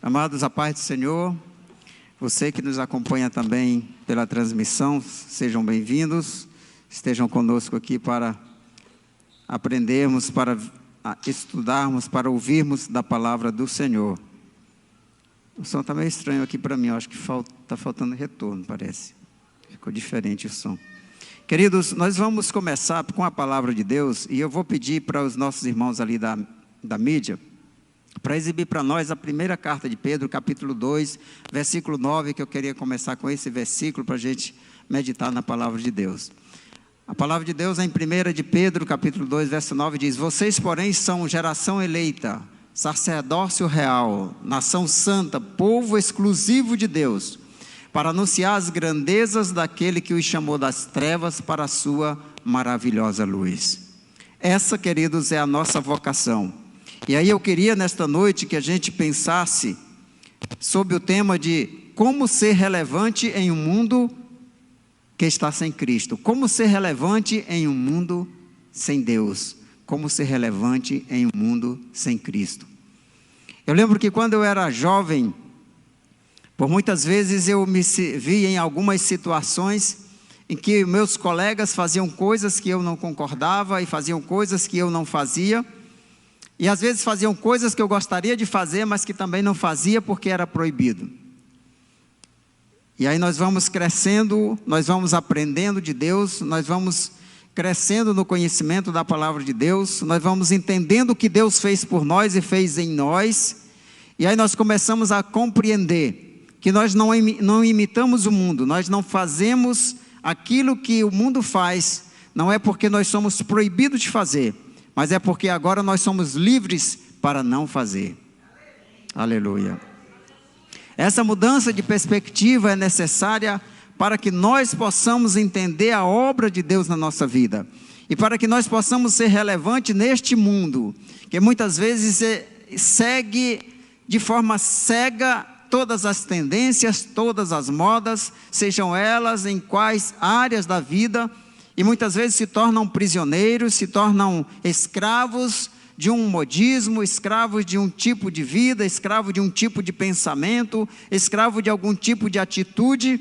Amados, a paz do Senhor, você que nos acompanha também pela transmissão, sejam bem-vindos, estejam conosco aqui para aprendermos, para estudarmos, para ouvirmos da palavra do Senhor. O som está meio estranho aqui para mim, eu acho que está faltando retorno, parece. Ficou diferente o som. Queridos, nós vamos começar com a palavra de Deus, e eu vou pedir para os nossos irmãos ali da mídia, para exibir para nós a primeira carta de Pedro, capítulo 2, versículo 9, que eu queria começar com esse versículo para a gente meditar na palavra de Deus. A palavra de Deus em 1 de Pedro, capítulo 2, verso 9, diz: vocês, porém, são geração eleita, sacerdócio real, nação santa, povo exclusivo de Deus, para anunciar as grandezas daquele que os chamou das trevas para a sua maravilhosa luz. Essa, queridos, é a nossa vocação. E aí eu queria nesta noite que a gente pensasse sobre o tema de como ser relevante em um mundo que está sem Cristo. Como ser relevante em um mundo sem Deus. Como ser relevante em um mundo sem Cristo. Eu lembro que quando eu era jovem, por muitas vezes eu me vi em algumas situações em que meus colegas faziam coisas que eu não concordava e faziam coisas que eu não fazia. E às vezes faziam coisas que eu gostaria de fazer, mas que também não fazia porque era proibido. E aí nós vamos crescendo, nós vamos aprendendo de Deus, nós vamos crescendo no conhecimento da palavra de Deus, nós vamos entendendo o que Deus fez por nós e fez em nós. E aí nós começamos a compreender que nós não imitamos o mundo, nós não fazemos aquilo que o mundo faz, não é porque nós somos proibidos de fazer, mas é porque agora nós somos livres para não fazer. Aleluia. Essa mudança de perspectiva é necessária para que nós possamos entender a obra de Deus na nossa vida. E para que nós possamos ser relevantes neste mundo, que muitas vezes segue de forma cega todas as tendências, todas as modas, sejam elas em quais áreas da vida, e muitas vezes se tornam prisioneiros, se tornam escravos de um modismo, escravos de um tipo de vida, escravo de um tipo de pensamento, escravo de algum tipo de atitude.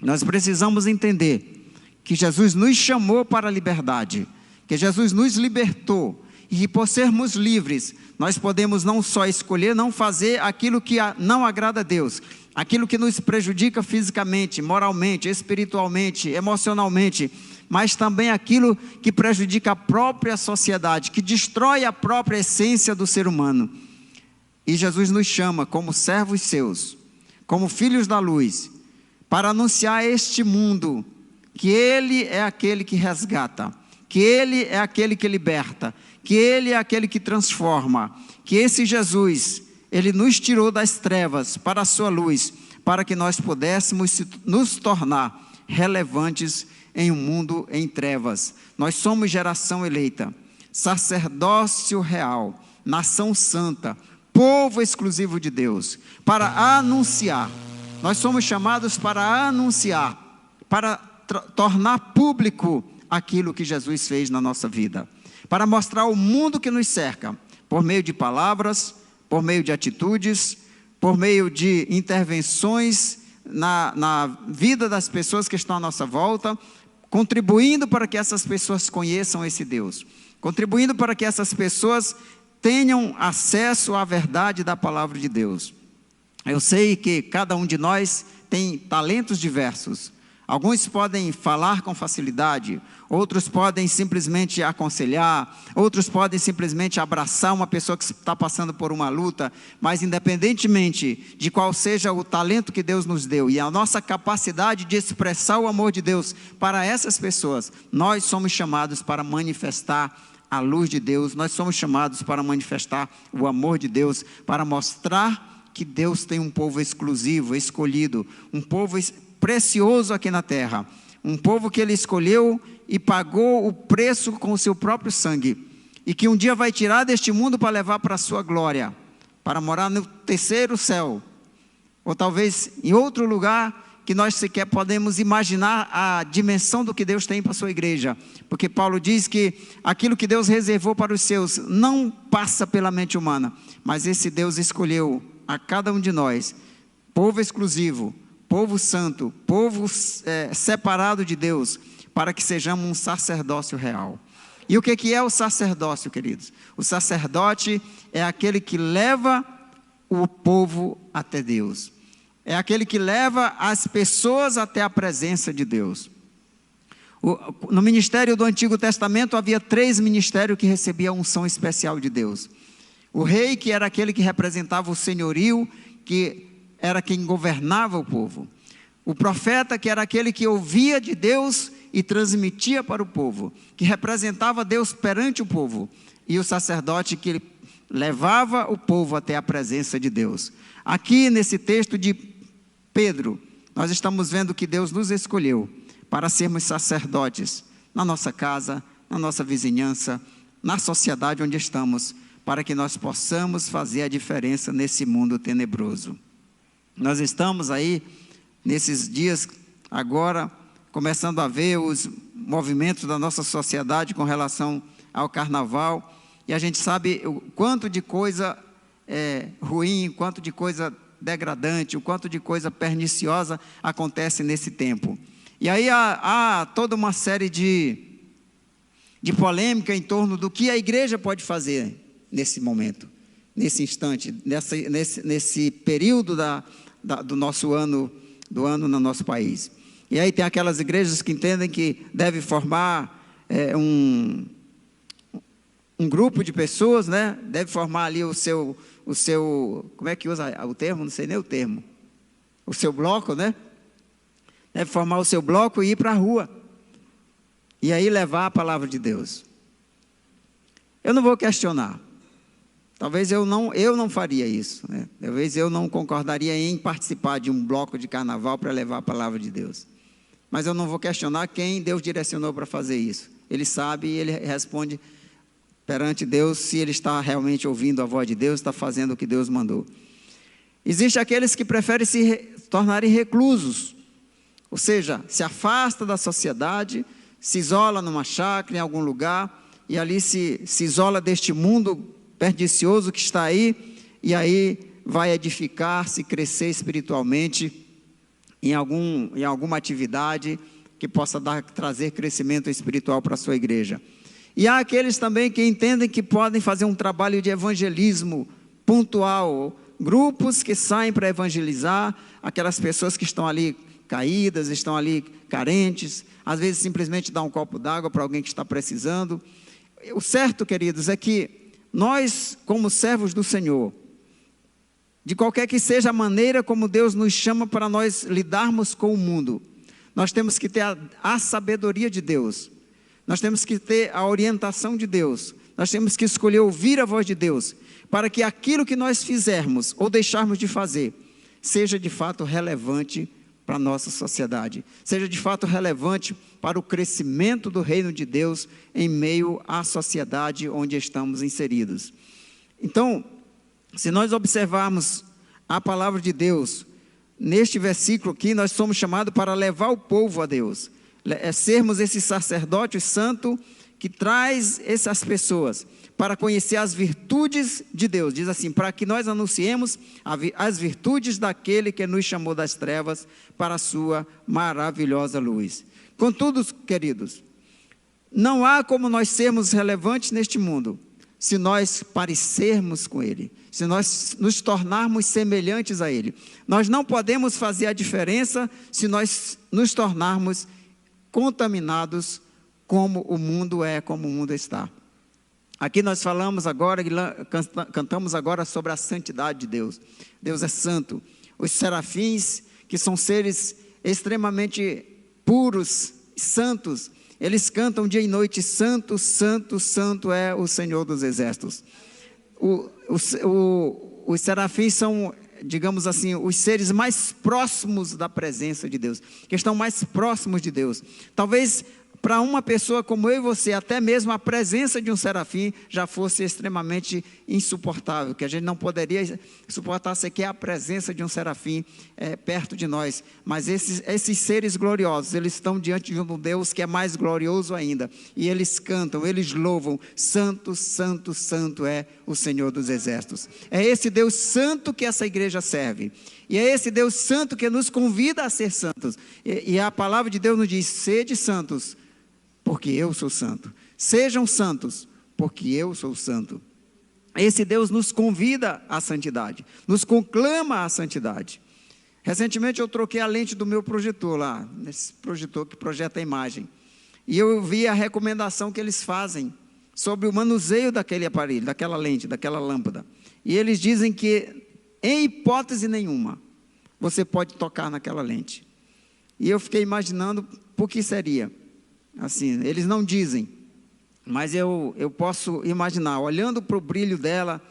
Nós precisamos entender que Jesus nos chamou para a liberdade, que Jesus nos libertou, e que por sermos livres, nós podemos não só escolher não fazer aquilo que não agrada a Deus, aquilo que nos prejudica fisicamente, moralmente, espiritualmente, emocionalmente, mas também aquilo que prejudica a própria sociedade, que destrói a própria essência do ser humano. E Jesus nos chama como servos seus, como filhos da luz, para anunciar a este mundo que Ele é aquele que resgata, que Ele é aquele que liberta, que Ele é aquele que transforma, que esse Jesus, Ele nos tirou das trevas para a sua luz, para que nós pudéssemos nos tornar relevantes em um mundo em trevas. Nós somos geração eleita, sacerdócio real, nação santa, povo exclusivo de Deus, para anunciar. Nós somos chamados para anunciar, para tornar público aquilo que Jesus fez na nossa vida, para mostrar ao mundo que nos cerca, por meio de palavras, por meio de atitudes, por meio de intervenções na vida das pessoas que estão à nossa volta, contribuindo para que essas pessoas conheçam esse Deus, contribuindo para que essas pessoas tenham acesso à verdade da palavra de Deus. Eu sei que cada um de nós tem talentos diversos. Alguns podem falar com facilidade, outros podem simplesmente aconselhar, outros podem simplesmente abraçar uma pessoa que está passando por uma luta, mas independentemente de qual seja o talento que Deus nos deu e a nossa capacidade de expressar o amor de Deus para essas pessoas, nós somos chamados para manifestar a luz de Deus, nós somos chamados para manifestar o amor de Deus, para mostrar que Deus tem um povo exclusivo, escolhido, um povo precioso aqui na terra, um povo que Ele escolheu e pagou o preço com o seu próprio sangue, e que um dia vai tirar deste mundo para levar para a sua glória, para morar no terceiro céu, ou talvez em outro lugar que nós sequer podemos imaginar a dimensão do que Deus tem para a sua igreja, porque Paulo diz que aquilo que Deus reservou para os seus não passa pela mente humana, mas esse Deus escolheu a cada um de nós, povo exclusivo, povo santo, povo separado de Deus, para que sejamos um sacerdócio real. E o que é o sacerdócio, queridos? O sacerdote é aquele que leva o povo até Deus. É aquele que leva as pessoas até a presença de Deus. No ministério do Antigo Testamento havia 3 ministérios que recebiam a unção especial de Deus. O rei, que era aquele que representava o senhorio, que era quem governava o povo. O profeta, que era aquele que ouvia de Deus e transmitia para o povo, que representava Deus perante o povo. E o sacerdote, que levava o povo até a presença de Deus. Aqui nesse texto de Pedro, nós estamos vendo que Deus nos escolheu para sermos sacerdotes na nossa casa, na nossa vizinhança, na sociedade onde estamos, para que nós possamos fazer a diferença nesse mundo tenebroso. Nós estamos aí, nesses dias, agora, começando a ver os movimentos da nossa sociedade com relação ao carnaval, e a gente sabe o quanto de coisa ruim, o quanto de coisa degradante, o quanto de coisa perniciosa acontece nesse tempo. E aí há toda uma série de polêmica em torno do que a igreja pode fazer nesse momento, nesse instante, nesse período do nosso ano, no nosso país. E aí tem aquelas igrejas que entendem que deve formar um grupo de pessoas, né? Deve formar ali o seu, como é que usa o termo? Não sei nem o termo. O seu bloco, né? Deve formar o seu bloco e ir para a rua. E aí levar a palavra de Deus. Eu não vou questionar. Talvez eu não faria isso, né? Talvez eu não concordaria em participar de um bloco de carnaval para levar a palavra de Deus. Mas eu não vou questionar quem Deus direcionou para fazer isso. Ele sabe e ele responde perante Deus se ele está realmente ouvindo a voz de Deus, está fazendo o que Deus mandou. Existem aqueles que preferem se tornarem reclusos, ou seja, se afasta da sociedade, se isola numa chácara, em algum lugar, e ali se isola deste mundo pernicioso que está aí, e aí vai edificar, se crescer espiritualmente em alguma atividade que possa trazer crescimento espiritual para a sua igreja. E há aqueles também que entendem que podem fazer um trabalho de evangelismo pontual, grupos que saem para evangelizar aquelas pessoas que estão ali caídas, estão ali carentes, às vezes simplesmente dá um copo d'água para alguém que está precisando. O certo, queridos, é que nós, como servos do Senhor, de qualquer que seja a maneira como Deus nos chama para nós lidarmos com o mundo, nós temos que ter a sabedoria de Deus, nós temos que ter a orientação de Deus, nós temos que escolher ouvir a voz de Deus, para que aquilo que nós fizermos ou deixarmos de fazer, seja de fato relevante para a nossa sociedade, seja de fato relevante para o crescimento do reino de Deus em meio à sociedade onde estamos inseridos. Então, se nós observarmos a palavra de Deus, neste versículo aqui, nós somos chamados para levar o povo a Deus, sermos esse sacerdote santo que traz essas pessoas para conhecer as virtudes de Deus. Diz assim, para que nós anunciemos as virtudes daquele que nos chamou das trevas para a sua maravilhosa luz. Contudo, queridos, não há como nós sermos relevantes neste mundo se nós parecermos com Ele, se nós nos tornarmos semelhantes a Ele. Nós não podemos fazer a diferença se nós nos tornarmos contaminados como o mundo é, como o mundo está. Aqui nós falamos agora, cantamos agora sobre a santidade de Deus. Deus é santo. Os serafins, que são seres extremamente puros, santos, eles cantam dia e noite, santo, santo, santo é o Senhor dos exércitos. Os serafins são, digamos assim, os seres mais próximos da presença de Deus, que estão mais próximos de Deus. Talvez para uma pessoa como eu e você, até mesmo a presença de um serafim já fosse extremamente insuportável, que a gente não poderia suportar sequer a presença de um serafim perto de nós. Mas esses seres gloriosos, eles estão diante de um Deus que é mais glorioso ainda, e eles cantam, eles louvam: santo, santo, santo é o Senhor dos Exércitos. É esse Deus santo que essa igreja serve, e é esse Deus santo que nos convida a ser santos, e a palavra de Deus nos diz: sede santos, porque eu sou santo. Sejam santos, porque eu sou santo. Esse Deus nos convida à santidade, nos conclama à santidade. Recentemente eu troquei a lente do meu projetor lá, nesse projetor que projeta a imagem, e eu vi a recomendação que eles fazem sobre o manuseio daquele aparelho, daquela lente, daquela lâmpada. E eles dizem que, em hipótese nenhuma, você pode tocar naquela lente. E eu fiquei imaginando por que seria. Assim, eles não dizem, mas eu posso imaginar, olhando para o brilho dela,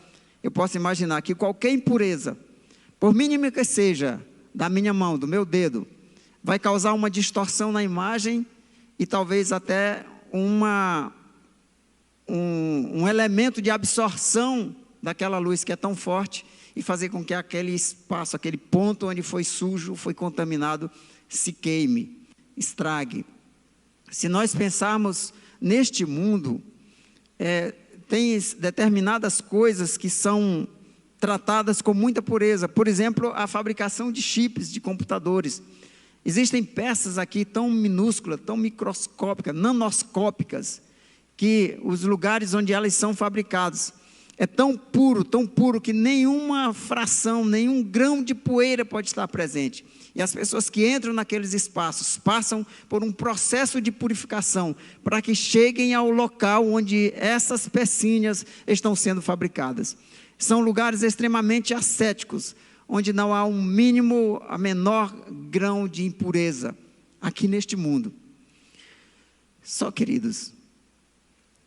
eu posso imaginar que qualquer impureza, por mínima que seja, da minha mão, do meu dedo, vai causar uma distorção na imagem e talvez até um elemento de absorção daquela luz que é tão forte, e fazer com que aquele espaço, aquele ponto onde foi sujo, foi contaminado, se queime, estrague. Se nós pensarmos neste mundo, tem determinadas coisas que são tratadas com muita pureza. Por exemplo, a fabricação de chips de computadores. Existem peças aqui tão minúsculas, tão microscópicas, nanoscópicas, que os lugares onde elas são fabricadas é tão puro, que nenhuma fração, nenhum grão de poeira pode estar presente. E as pessoas que entram naqueles espaços passam por um processo de purificação para que cheguem ao local onde essas pecinhas estão sendo fabricadas. São lugares extremamente ascéticos, onde não há um mínimo, a menor grão de impureza aqui neste mundo. Só, queridos,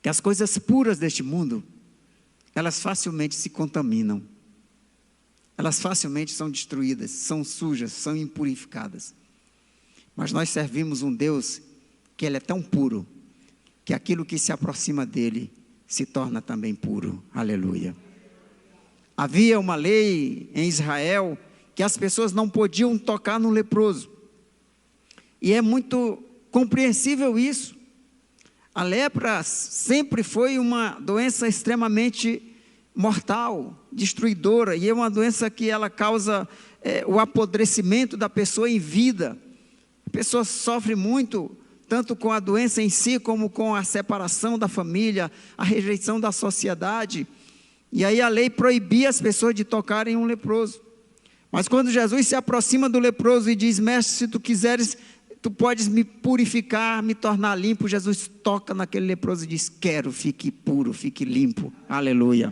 que as coisas puras deste mundo, elas facilmente se contaminam, elas facilmente são destruídas, são sujas, são impurificadas. Mas nós servimos um Deus que Ele é tão puro, que aquilo que se aproxima dEle se torna também puro. Aleluia. Havia uma lei em Israel que as pessoas não podiam tocar no leproso, e é muito compreensível isso. A lepra sempre foi uma doença extremamente mortal, destruidora, e é uma doença que ela causa o apodrecimento da pessoa em vida. A pessoa sofre muito, tanto com a doença em si, como com a separação da família, a rejeição da sociedade. E aí a lei proibia as pessoas de tocarem um leproso. Mas quando Jesus se aproxima do leproso e diz: mestre, se tu quiseres, tu podes me purificar, me tornar limpo. Jesus toca naquele leproso e diz: quero, fique puro, fique limpo. Aleluia.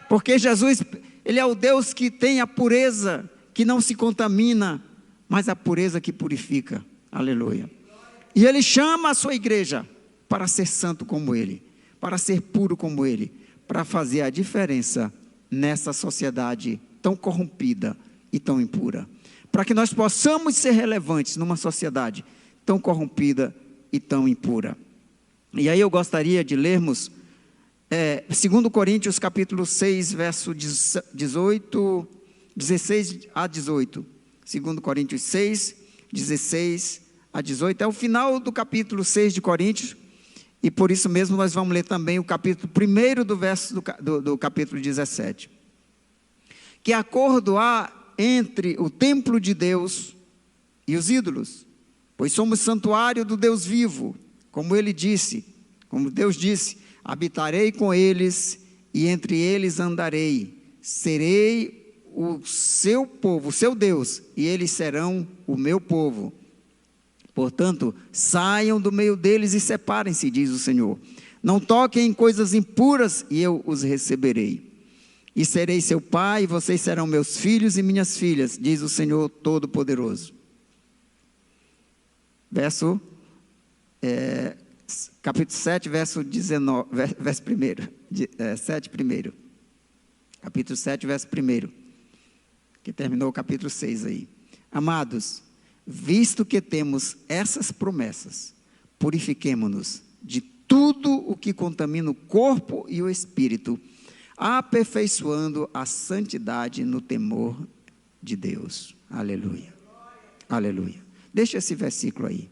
Porque Jesus, Ele é o Deus que tem a pureza, que não se contamina, mas a pureza que purifica. Aleluia. E Ele chama a sua igreja para ser santo como Ele, para ser puro como Ele, para fazer a diferença nessa sociedade tão corrompida e tão impura, para que nós possamos ser relevantes numa sociedade tão corrompida e tão impura. E aí eu gostaria de lermos 2 Coríntios capítulo 6, verso 16 a 18. 2 Coríntios 6, 16 a 18. É o final do capítulo 6 de Coríntios, e por isso mesmo nós vamos ler também o capítulo 1 do verso do capítulo 17. Que acordo há entre o templo de Deus e os ídolos? Pois somos santuário do Deus vivo, como Deus disse: habitarei com eles e entre eles andarei, serei o seu povo, o seu Deus, e eles serão o meu povo. Portanto, saiam do meio deles e separem-se, diz o Senhor. Não toquem em coisas impuras, e eu os receberei. E serei seu pai, e vocês serão meus filhos e minhas filhas, diz o Senhor Todo-Poderoso. Capítulo 7, verso 19, verso 1, 7 primeiro. Capítulo 7, verso 1, que terminou o capítulo 6 aí. Amados, visto que temos essas promessas, purifiquemo-nos de tudo o que contamina o corpo e o espírito, aperfeiçoando a santidade no temor de Deus. Aleluia. Aleluia. Deixa esse versículo aí.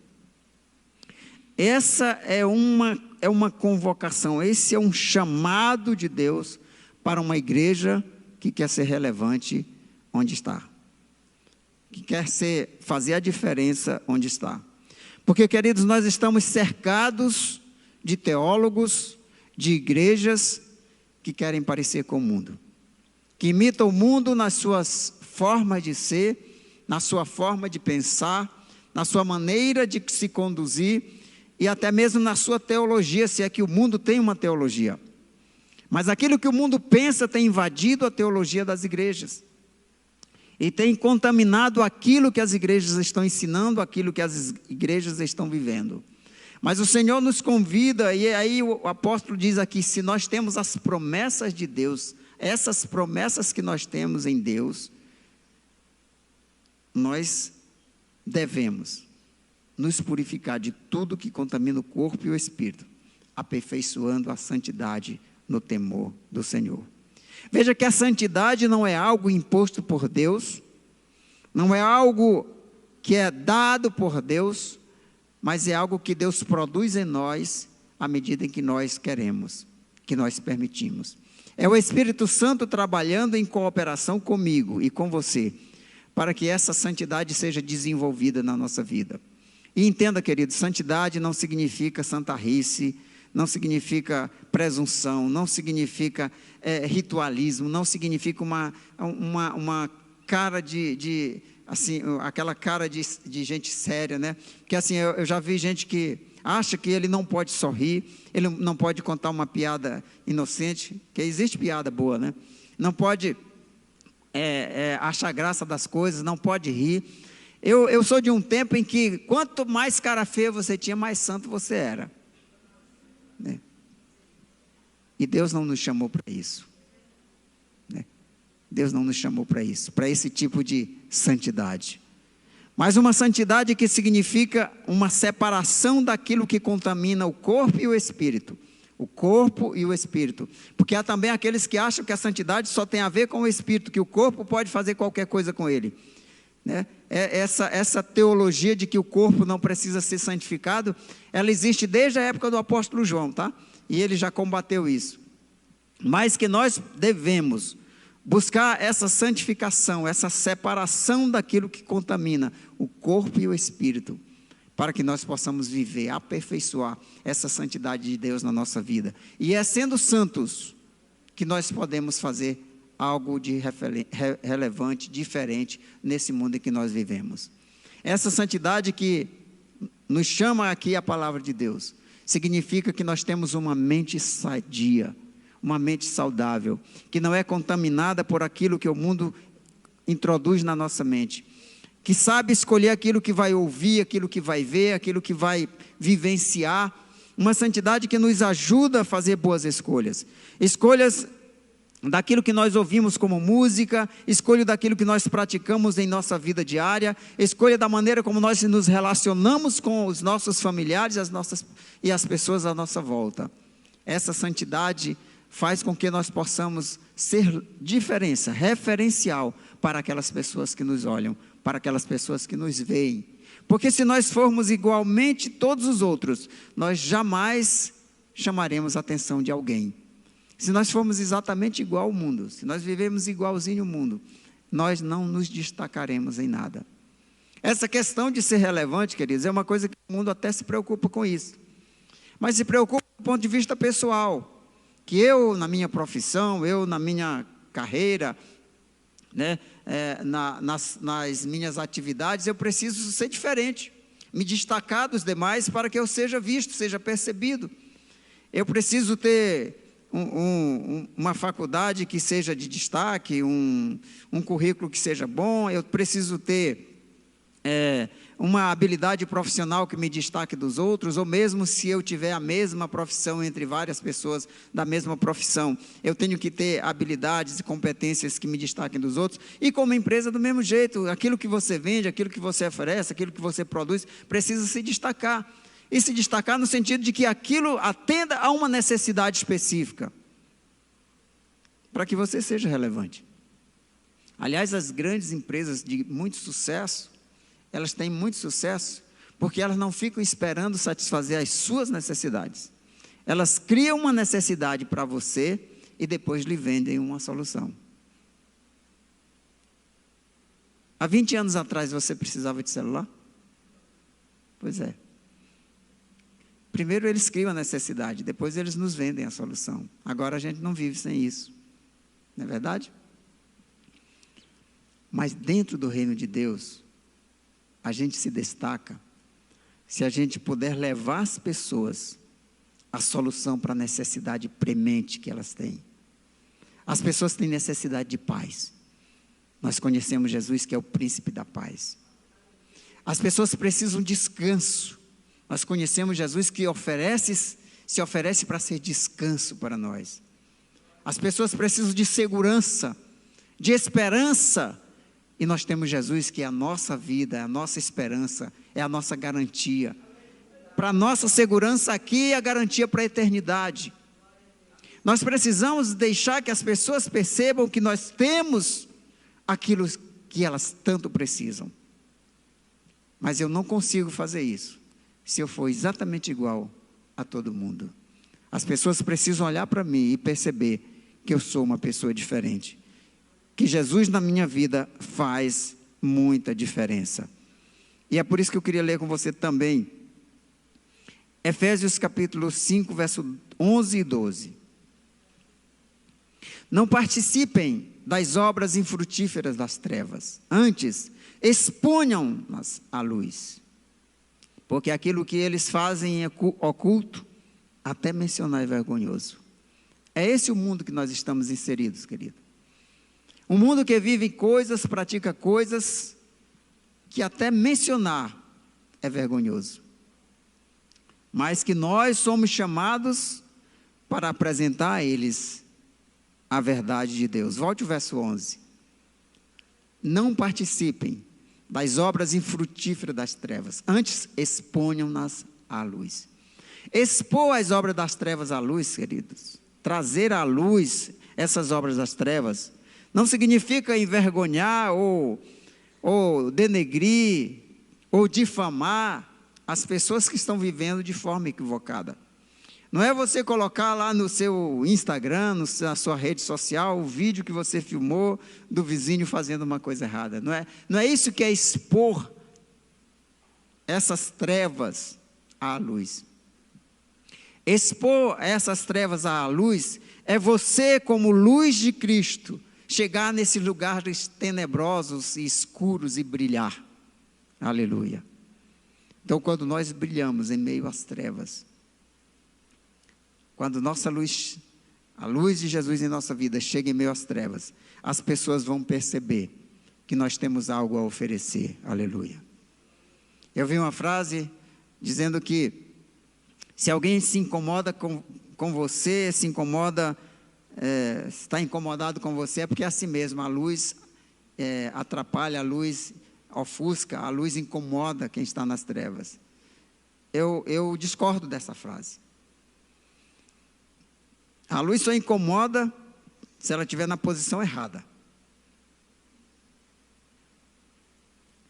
Essa é uma convocação, esse é um chamado de Deus para uma igreja que quer ser relevante onde está, que quer fazer a diferença onde está. Porque, queridos, nós estamos cercados de teólogos, de igrejas que querem parecer com o mundo, que imitam o mundo nas suas formas de ser, na sua forma de pensar, na sua maneira de se conduzir e até mesmo na sua teologia, se é que o mundo tem uma teologia. Mas aquilo que o mundo pensa tem invadido a teologia das igrejas e tem contaminado aquilo que as igrejas estão ensinando, aquilo que as igrejas estão vivendo. Mas o Senhor nos convida, e aí o apóstolo diz aqui, se nós temos as promessas de Deus, essas promessas que nós temos em Deus, nós devemos nos purificar de tudo que contamina o corpo e o espírito, aperfeiçoando a santidade no temor do Senhor. Veja que a santidade não é algo imposto por Deus, não é algo que é dado por Deus, mas é algo que Deus produz em nós à medida em que nós queremos, que nós permitimos. É o Espírito Santo trabalhando em cooperação comigo e com você, para que essa santidade seja desenvolvida na nossa vida. E entenda, querido, santidade não significa santarrice, não significa presunção, não significa ritualismo, não significa uma cara assim, aquela cara de gente séria, né? Porque assim, eu já vi gente que acha que ele não pode sorrir, ele não pode contar uma piada inocente, que existe piada boa, né? Não pode achar graça das coisas, não pode rir. Eu sou de um tempo em que quanto mais cara feia você tinha, mais santo você era, né? E Deus não nos chamou para isso, né? Deus não nos chamou para isso, para esse tipo de santidade. Mas uma santidade que significa uma separação daquilo que contamina o corpo e o espírito. O corpo e o espírito. Porque há também aqueles que acham que a santidade só tem a ver com o espírito, que o corpo pode fazer qualquer coisa com ele, né? Essa teologia de que o corpo não precisa ser santificado, ela existe desde a época do apóstolo João, tá? E ele já combateu isso. Mas que nós devemos buscar essa santificação, essa separação daquilo que contamina o corpo e o espírito, para que nós possamos viver, aperfeiçoar essa santidade de Deus na nossa vida. E é sendo santos que nós podemos fazer algo de relevante, diferente nesse mundo em que nós vivemos. Essa santidade que nos chama aqui a palavra de Deus, significa que nós temos uma mente sadia, uma mente saudável, que não é contaminada por aquilo que o mundo introduz na nossa mente, que sabe escolher aquilo que vai ouvir, aquilo que vai ver, aquilo que vai vivenciar, uma santidade que nos ajuda a fazer boas escolhas, escolhas daquilo que nós ouvimos como música, escolha daquilo que nós praticamos em nossa vida diária, escolha da maneira como nós nos relacionamos com os nossos familiares e as pessoas à nossa volta. Essa santidade faz com que nós possamos ser diferença, referencial para aquelas pessoas que nos olham, para aquelas pessoas que nos veem. Porque se nós formos igualmente todos os outros, nós jamais chamaremos a atenção de alguém. Se nós formos exatamente igual ao mundo, se nós vivemos igualzinho ao mundo, nós não nos destacaremos em nada. Essa questão de ser relevante, queridos, é uma coisa que o mundo até se preocupa com isso. Mas se preocupa do ponto de vista pessoal, que eu na minha profissão, eu na minha carreira, né, nas minhas atividades, eu preciso ser diferente, me destacar dos demais para que eu seja visto, seja percebido. Eu preciso ter uma faculdade que seja de destaque, um currículo que seja bom, eu preciso ter uma habilidade profissional que me destaque dos outros, ou mesmo se eu tiver a mesma profissão entre várias pessoas da mesma profissão, eu tenho que ter habilidades e competências que me destaquem dos outros, e como empresa do mesmo jeito, aquilo que você vende, aquilo que você oferece, aquilo que você produz, precisa se destacar. e se destacar no sentido de que aquilo atenda a uma necessidade específica, para que você seja relevante. Aliás, as grandes empresas de muito sucesso, elas têm muito sucesso, porque elas não ficam esperando satisfazer as suas necessidades. Elas criam uma necessidade para você e depois lhe vendem uma solução. Há 20 anos atrás você precisava de celular? Pois é. Primeiro eles criam a necessidade, depois eles nos vendem a solução. Agora a gente não vive sem isso. Não é verdade? Mas dentro do reino de Deus, a gente se destaca se a gente puder levar as pessoas a solução para a necessidade premente que elas têm. As pessoas têm necessidade de paz. Nós conhecemos Jesus, que é o príncipe da paz. As pessoas precisam de descanso. Nós conhecemos Jesus, que se oferece para ser descanso para nós. As pessoas precisam de segurança, de esperança. E nós temos Jesus, que é a nossa vida, é a nossa esperança, é a nossa garantia. Para a nossa segurança aqui, é a garantia para a eternidade. Nós precisamos deixar que as pessoas percebam que nós temos aquilo que elas tanto precisam. Mas eu não consigo fazer isso se eu for exatamente igual a todo mundo. As pessoas precisam olhar para mim e perceber que eu sou uma pessoa diferente. Que Jesus na minha vida faz muita diferença. E é por isso que eu queria ler com você também Efésios capítulo 5, verso 11 e 12. Não participem das obras infrutíferas das trevas, antes exponham-nas à luz, porque aquilo que eles fazem é oculto, até mencionar é vergonhoso. É esse o mundo que nós estamos inseridos, querido. Um mundo que vive coisas, pratica coisas, que até mencionar é vergonhoso. Mas que nós somos chamados para apresentar a eles a verdade de Deus. Volte o verso 11. Não participem das obras infrutíferas das trevas, antes exponham-nas à luz. Expor as obras das trevas à luz, queridos, trazer à luz essas obras das trevas, não significa envergonhar ou denegrir ou difamar as pessoas que estão vivendo de forma equivocada. Não é você colocar lá no seu Instagram, na sua rede social, o vídeo que você filmou do vizinho fazendo uma coisa errada. Não é isso que é expor essas trevas à luz. Expor essas trevas à luz é você, como luz de Cristo, chegar nesses lugares tenebrosos e escuros e brilhar. Aleluia. Então, quando nós brilhamos em meio às trevas, quando nossa luz, a luz de Jesus em nossa vida chega em meio às trevas, as pessoas vão perceber que nós temos algo a oferecer. Aleluia. Eu vi uma frase dizendo que se alguém se incomoda com você, está incomodado com você, é porque é assim mesmo, a luz atrapalha, a luz ofusca, a luz incomoda quem está nas trevas. Eu discordo dessa frase. A luz só incomoda se ela estiver na posição errada.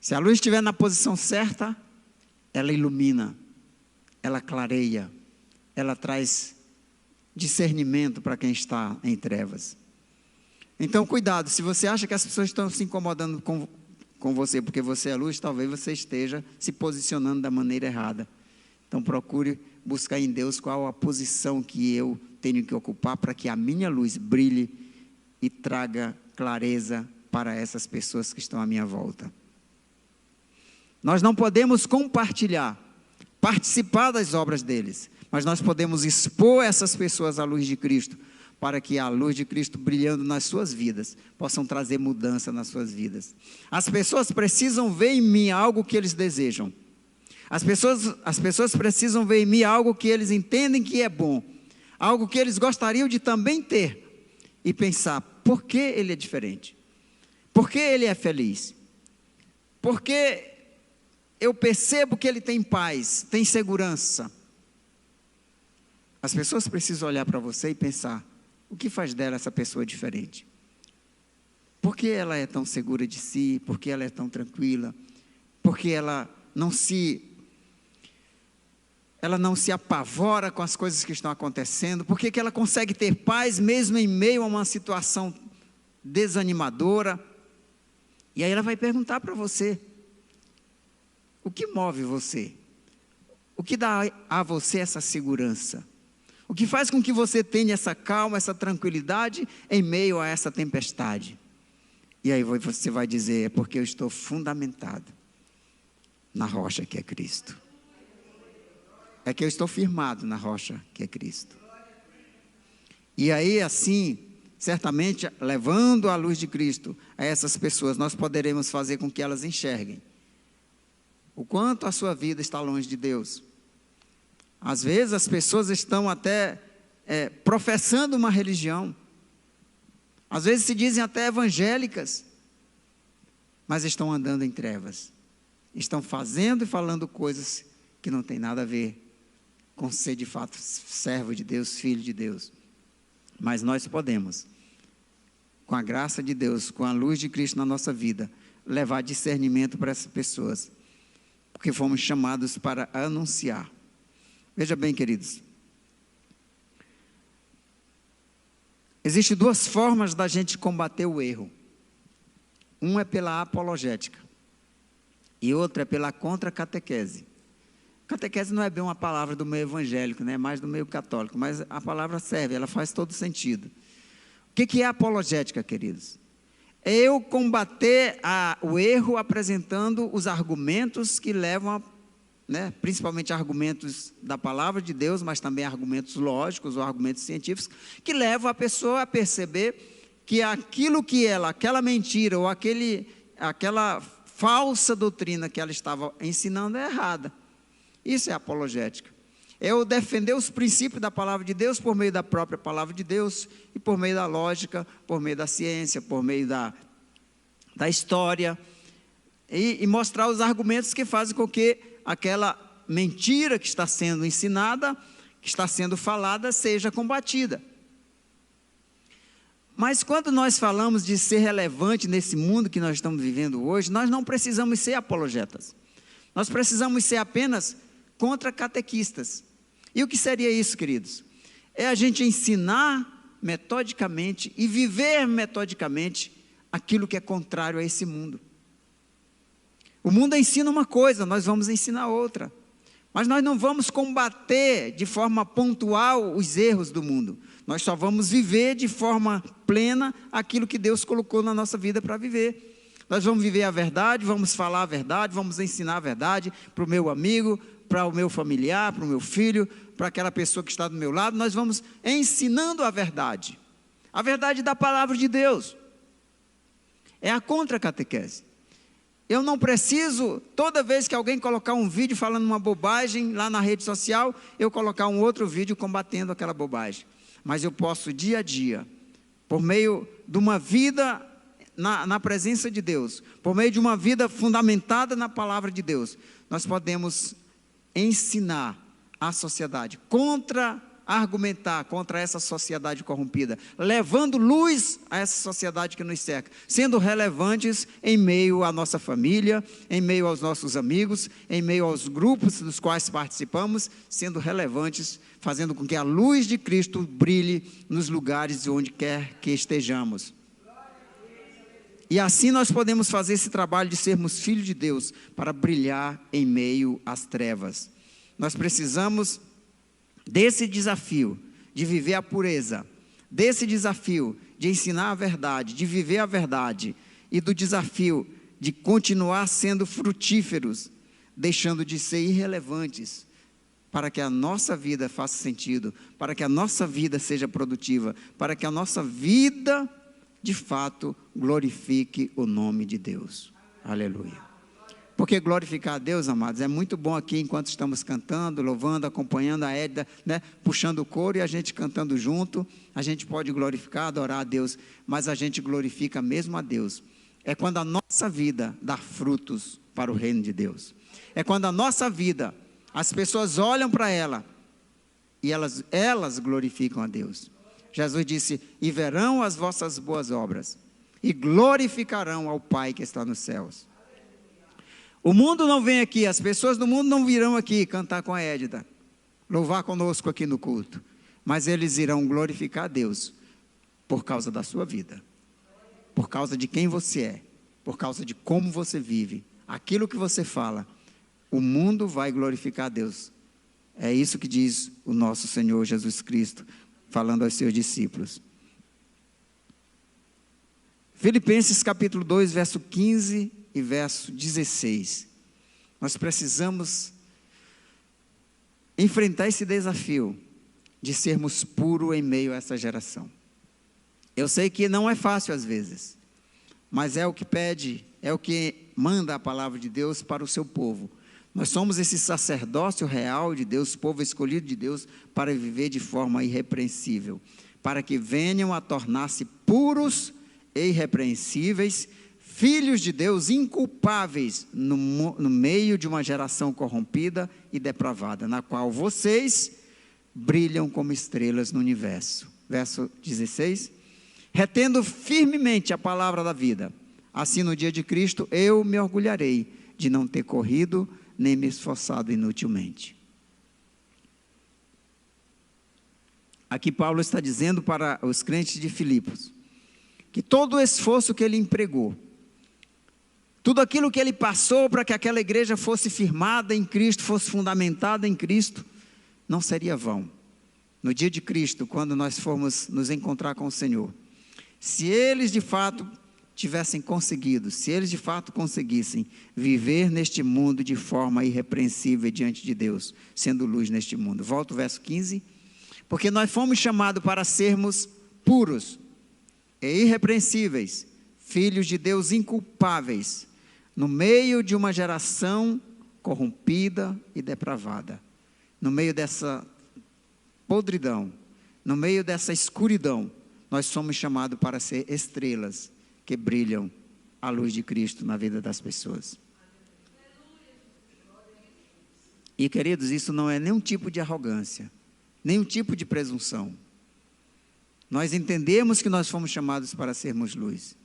Se a luz estiver na posição certa, ela ilumina, ela clareia, ela traz discernimento para quem está em trevas. Então, cuidado, se você acha que as pessoas estão se incomodando com você, porque você é luz, talvez você esteja se posicionando da maneira errada. Então, procure buscar em Deus qual a posição que eu tenho que ocupar para que a minha luz brilhe e traga clareza para essas pessoas que estão à minha volta. Nós não podemos participar das obras deles, mas nós podemos expor essas pessoas à luz de Cristo, para que a luz de Cristo brilhando nas suas vidas, possam trazer mudança nas suas vidas. As pessoas precisam ver em mim algo que eles desejam. As pessoas precisam ver em mim algo que eles entendem que é bom, algo que eles gostariam de também ter, e pensar, por que ele é diferente? Por que ele é feliz? Por que eu percebo que ele tem paz, tem segurança. As pessoas precisam olhar para você e pensar, o que faz dela essa pessoa diferente? Por que ela é tão segura de si? Por que ela é tão tranquila? Por que ela não se apavora com as coisas que estão acontecendo? Por que ela consegue ter paz mesmo em meio a uma situação desanimadora? E aí ela vai perguntar para você, o que move você? O que dá a você essa segurança? O que faz com que você tenha essa calma, essa tranquilidade em meio a essa tempestade? E aí você vai dizer, é porque eu estou fundamentado na rocha que é Cristo. É que eu estou firmado na rocha que é Cristo. E aí assim, certamente, levando a luz de Cristo a essas pessoas, nós poderemos fazer com que elas enxerguem o quanto a sua vida está longe de Deus. Às vezes as pessoas estão até professando uma religião, às vezes se dizem até evangélicas, mas estão andando em trevas, estão fazendo e falando coisas que não tem nada a ver com ser de fato servo de Deus, filho de Deus. Mas nós podemos, com a graça de Deus, com a luz de Cristo na nossa vida, levar discernimento para essas pessoas, porque fomos chamados para anunciar. Veja bem, queridos, existem duas formas da gente combater o erro. Uma é pela apologética e outra é pela contra-catequese. Catequese não é bem uma palavra do meio evangélico, né? É mais do meio católico, mas a palavra serve, ela faz todo sentido. O que é apologética, queridos? É eu combater o erro apresentando os argumentos que levam principalmente argumentos da palavra de Deus, mas também argumentos lógicos ou argumentos científicos, que levam a pessoa a perceber que aquilo que aquela mentira ou aquela falsa doutrina que ela estava ensinando é errada. Isso é apologética. É eu defender os princípios da palavra de Deus por meio da própria palavra de Deus e por meio da lógica, por meio da ciência, por meio da história e mostrar os argumentos que fazem com que aquela mentira que está sendo ensinada, que está sendo falada, seja combatida. Mas quando nós falamos de ser relevante nesse mundo que nós estamos vivendo hoje, nós não precisamos ser apologetas. Nós precisamos ser apenas contra-catequistas. E o que seria isso, queridos? É a gente ensinar metodicamente e viver metodicamente aquilo que é contrário a esse mundo. O mundo ensina uma coisa, nós vamos ensinar outra. Mas nós não vamos combater de forma pontual os erros do mundo. Nós só vamos viver de forma plena aquilo que Deus colocou na nossa vida para viver. Nós vamos viver a verdade, vamos falar a verdade, vamos ensinar a verdade para o meu amigo, para o meu familiar, para o meu filho, para aquela pessoa que está do meu lado. Nós vamos ensinando a verdade da palavra de Deus. É a contra-catequese. Eu não preciso, toda vez que alguém colocar um vídeo falando uma bobagem lá na rede social, eu colocar um outro vídeo combatendo aquela bobagem. Mas eu posso dia a dia, por meio de uma vida na presença de Deus, por meio de uma vida fundamentada na palavra de Deus, nós podemos ensinar a sociedade, argumentar contra essa sociedade corrompida, levando luz a essa sociedade que nos cerca, sendo relevantes em meio à nossa família, em meio aos nossos amigos, em meio aos grupos dos quais participamos, sendo relevantes, fazendo com que a luz de Cristo brilhe nos lugares onde quer que estejamos. E assim nós podemos fazer esse trabalho de sermos filhos de Deus, para brilhar em meio às trevas. Nós precisamos desse desafio de viver a pureza, desse desafio de ensinar a verdade, de viver a verdade, e do desafio de continuar sendo frutíferos, deixando de ser irrelevantes, para que a nossa vida faça sentido, para que a nossa vida seja produtiva, para que a nossa vida, de fato, glorifique o nome de Deus. Aleluia. Porque glorificar a Deus, amados, é muito bom aqui enquanto estamos cantando, louvando, acompanhando a Édita, puxando o coro e a gente cantando junto. A gente pode glorificar, adorar a Deus, mas a gente glorifica mesmo a Deus. É quando a nossa vida dá frutos para o reino de Deus. É quando a nossa vida, as pessoas olham para ela e elas glorificam a Deus. Jesus disse: e verão as vossas boas obras e glorificarão ao Pai que está nos céus. O mundo não vem aqui, as pessoas do mundo não virão aqui cantar com a Édita, louvar conosco aqui no culto, mas eles irão glorificar a Deus por causa da sua vida, por causa de quem você é, por causa de como você vive, aquilo que você fala. O mundo vai glorificar a Deus. É isso que diz o nosso Senhor Jesus Cristo, falando aos seus discípulos. Filipenses capítulo 2, verso 15 e verso 16. Nós precisamos enfrentar esse desafio de sermos puros em meio a essa geração. Eu sei que não é fácil às vezes, mas é o que pede, é o que manda a palavra de Deus para o seu povo. Nós somos esse sacerdócio real de Deus, povo escolhido de Deus, para viver de forma irrepreensível, para que venham a tornar-se puros e irrepreensíveis, filhos de Deus inculpáveis no meio de uma geração corrompida e depravada, na qual vocês brilham como estrelas no universo. Verso 16: retendo firmemente a palavra da vida, assim no dia de Cristo eu me orgulharei de não ter corrido nem me esforçado inutilmente. Aqui Paulo está dizendo para os crentes de Filipos, que todo o esforço que ele empregou, tudo aquilo que ele passou para que aquela igreja fosse firmada em Cristo, fosse fundamentada em Cristo, não seria vão. No dia de Cristo, quando nós formos nos encontrar com o Senhor, se eles de fato tivessem conseguido, se eles de fato conseguissem viver neste mundo de forma irrepreensível diante de Deus, sendo luz neste mundo. Volta o verso 15. Porque nós fomos chamados para sermos puros e irrepreensíveis, filhos de Deus inculpáveis, no meio de uma geração corrompida e depravada, no meio dessa podridão, no meio dessa escuridão, nós somos chamados para ser estrelas que brilham a luz de Cristo na vida das pessoas. E queridos, isso não é nenhum tipo de arrogância, nenhum tipo de presunção. Nós entendemos que nós fomos chamados para sermos luz.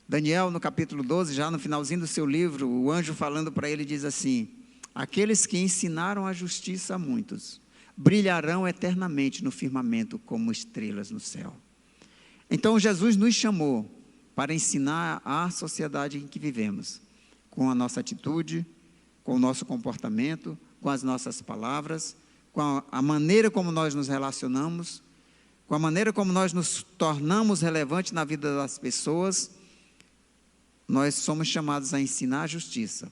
Daniel, no capítulo 12, já no finalzinho do seu livro, o anjo falando para ele diz assim: aqueles que ensinaram a justiça a muitos, brilharão eternamente no firmamento como estrelas no céu. Então Jesus nos chamou para ensinar à sociedade em que vivemos, com a nossa atitude, com o nosso comportamento, com as nossas palavras, com a maneira como nós nos relacionamos, com a maneira como nós nos tornamos relevantes na vida das pessoas. Nós somos chamados a ensinar a justiça,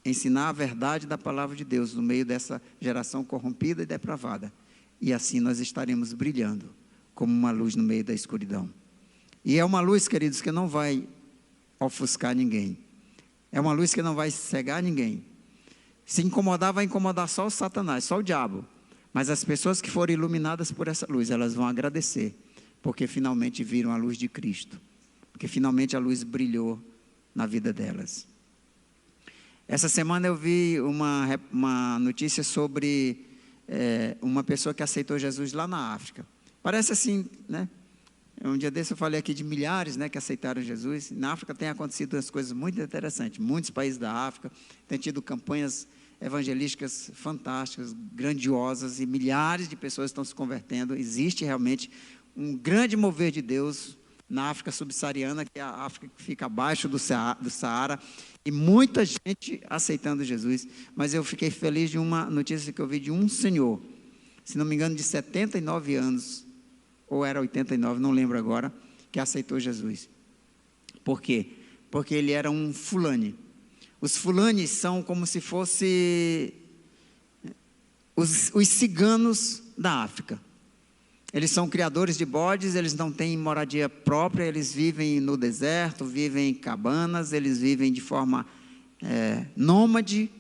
ensinar a verdade da palavra de Deus no meio dessa geração corrompida e depravada. E assim nós estaremos brilhando como uma luz no meio da escuridão. E é uma luz, queridos, que não vai ofuscar ninguém. É uma luz que não vai cegar ninguém. Se incomodar, vai incomodar só o Satanás, só o diabo. Mas as pessoas que forem iluminadas por essa luz, elas vão agradecer, porque finalmente viram a luz de Cristo, porque finalmente a luz brilhou na vida delas. Essa semana eu vi uma notícia sobre uma pessoa que aceitou Jesus lá na África. Parece assim, né? Um dia desse eu falei aqui de milhares, né, que aceitaram Jesus. Na África tem acontecido umas coisas muito interessantes. Muitos países da África têm tido campanhas evangelísticas fantásticas, grandiosas, e milhares de pessoas estão se convertendo. Existe realmente um grande mover de Deus na África subsaariana, que é a África que fica abaixo do Saara, e muita gente aceitando Jesus. Mas eu fiquei feliz de uma notícia que eu vi de um senhor, se não me engano, de 79 anos, ou era 89, não lembro agora, que aceitou Jesus. Por quê? Porque ele era um fulani. Os fulanes são como se fossem os ciganos da África. Eles são criadores de bodes, eles não têm moradia própria, eles vivem no deserto, vivem em cabanas, eles vivem de forma nômade.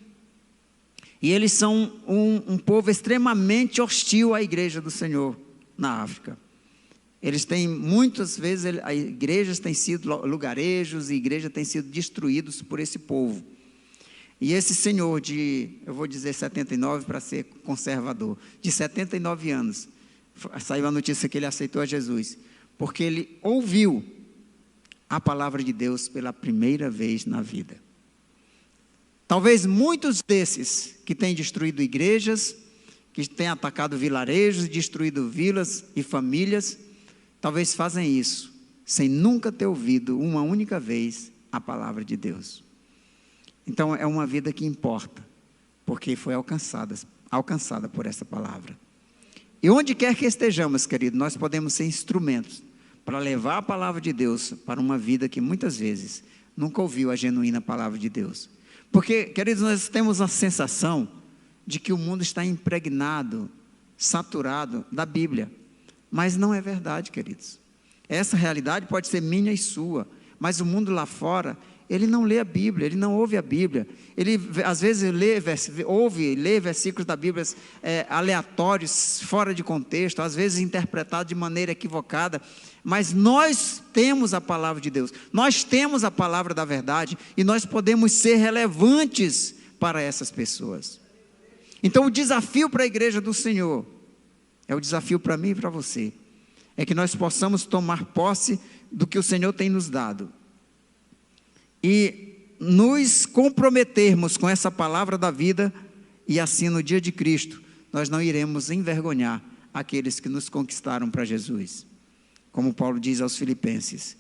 E eles são um povo extremamente hostil à igreja do Senhor na África. Eles têm, muitas vezes, as igrejas têm sido lugarejos, e igrejas têm sido destruídos por esse povo. E esse senhor eu vou dizer 79 para ser conservador, de 79 anos, saiu a notícia que ele aceitou a Jesus, porque ele ouviu a palavra de Deus pela primeira vez na vida. Talvez muitos desses que têm destruído igrejas, que têm atacado vilarejos, destruído vilas e famílias, talvez fazem isso sem nunca ter ouvido uma única vez a palavra de Deus. Então é uma vida que importa, porque foi alcançada por essa palavra. E onde quer que estejamos, querido, nós podemos ser instrumentos para levar a palavra de Deus para uma vida que muitas vezes nunca ouviu a genuína palavra de Deus. Porque, queridos, nós temos a sensação de que o mundo está impregnado, saturado da Bíblia. Mas não é verdade, queridos. Essa realidade pode ser minha e sua, mas o mundo lá fora, ele não lê a Bíblia, ele não ouve a Bíblia. Ele, às vezes, lê versículos da Bíblia aleatórios, fora de contexto, às vezes interpretados de maneira equivocada. Mas nós temos a palavra de Deus, nós temos a palavra da verdade, e nós podemos ser relevantes para essas pessoas. Então o desafio para a igreja do Senhor, é o desafio para mim e para você, é que nós possamos tomar posse do que o Senhor tem nos dado, e nos comprometermos com essa palavra da vida, e assim no dia de Cristo, nós não iremos envergonhar aqueles que nos conquistaram para Jesus. Como Paulo diz aos Filipenses,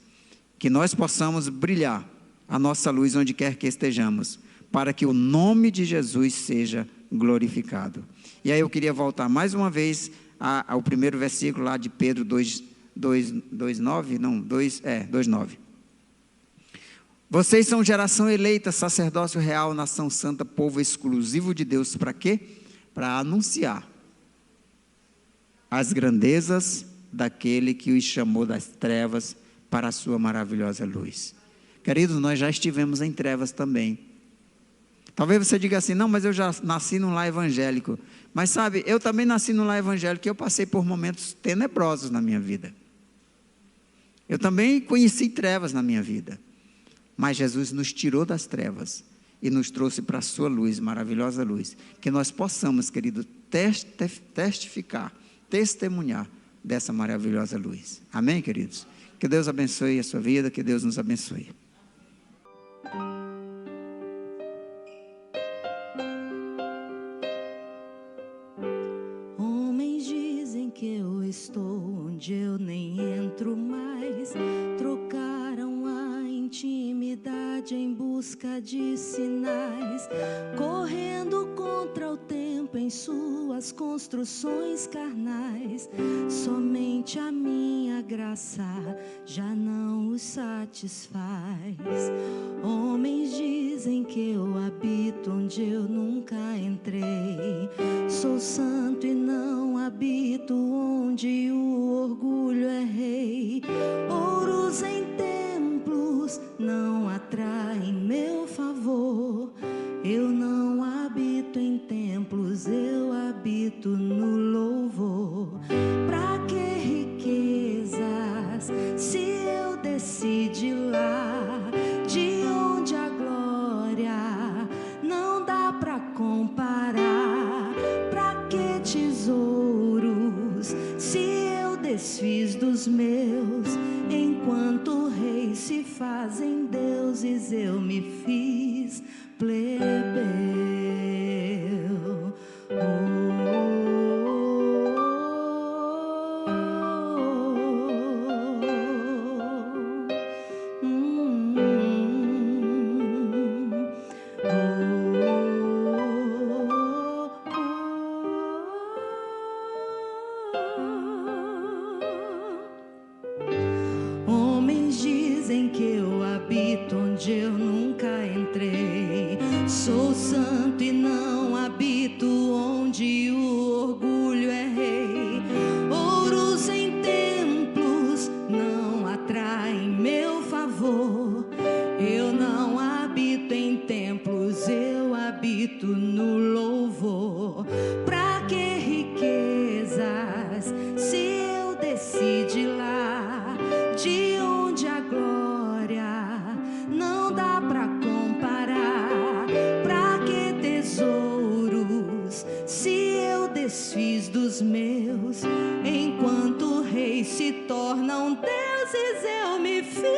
que nós possamos brilhar a nossa luz onde quer que estejamos, para que o nome de Jesus seja glorificado. E aí eu queria voltar mais uma vez ao primeiro versículo lá de Pedro 2:9. Vocês são geração eleita, sacerdócio real, nação santa, povo exclusivo de Deus. Para quê? Para anunciar as grandezas daquele que os chamou das trevas para a sua maravilhosa luz. Queridos, nós já estivemos em trevas também. Talvez você diga assim, não, mas eu já nasci num lar evangélico. Mas sabe, eu também nasci num lar evangélico e eu passei por momentos tenebrosos na minha vida. Eu também conheci trevas na minha vida. Mas Jesus nos tirou das trevas e nos trouxe para a sua luz, maravilhosa luz. Que nós possamos, querido, testemunhar dessa maravilhosa luz. Amém, queridos? Que Deus abençoe a sua vida, que Deus nos abençoe. Homens dizem que eu estou onde eu nem entro mais. Trocaram a intimidade em busca de sinais, correndo contra o tempo em suas construções carnais. Somente a minha graça já não os satisfaz. Homens dizem que eu habito onde eu nunca entrei. Sou santo e não habito onde o orgulho é rei. Ouros em templos não atraem meu favor. Eu não habito em templos, eu habito no louvor. Pra que riquezas, se eu desci de lá, de onde a glória não dá pra comparar? Pra que tesouros, se eu desfiz dos meus? Enquanto reis se fazem deuses, eu me fiz plebeu. Homens dizem que eu habito onde eu nunca entrei. Sou santo e não habito onde o orgulho é rei. Ouros em templos não atraem meu favor. Eu não habito em templos, eu habito no louvor. Pra que riquezas, se eu desci de lá, filhos meus. Enquanto reis se tornam deuses, eu me firmo.